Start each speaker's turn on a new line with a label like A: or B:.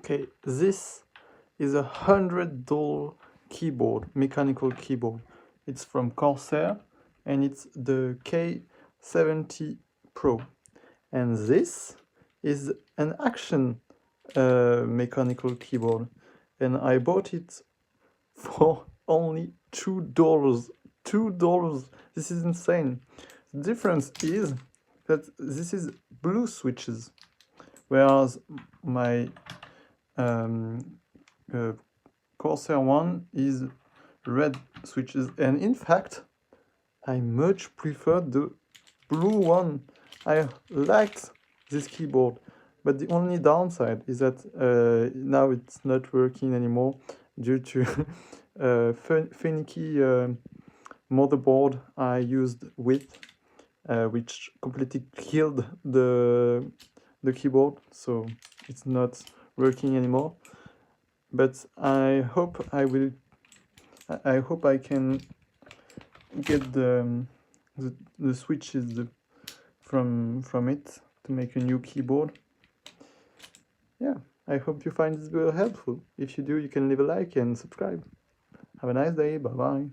A: Okay, this is a $100 keyboard, mechanical keyboard. It's from Corsair and it's the K70 Pro. And this is an Action mechanical keyboard. And I bought it for only $2. $2. This is insane. The difference is that this is blue switches, whereas my Corsair one is red switches, and in fact I much prefer the blue one. I liked this keyboard, but the only downside is that now it's not working anymore due to finicky motherboard I used with, which completely killed the keyboard, so it's not working anymore. But I hope I can get the switches from it to make a new keyboard. Yeah, I hope you find this video helpful. If you do, you can leave a like and subscribe. Have a nice day. Bye bye.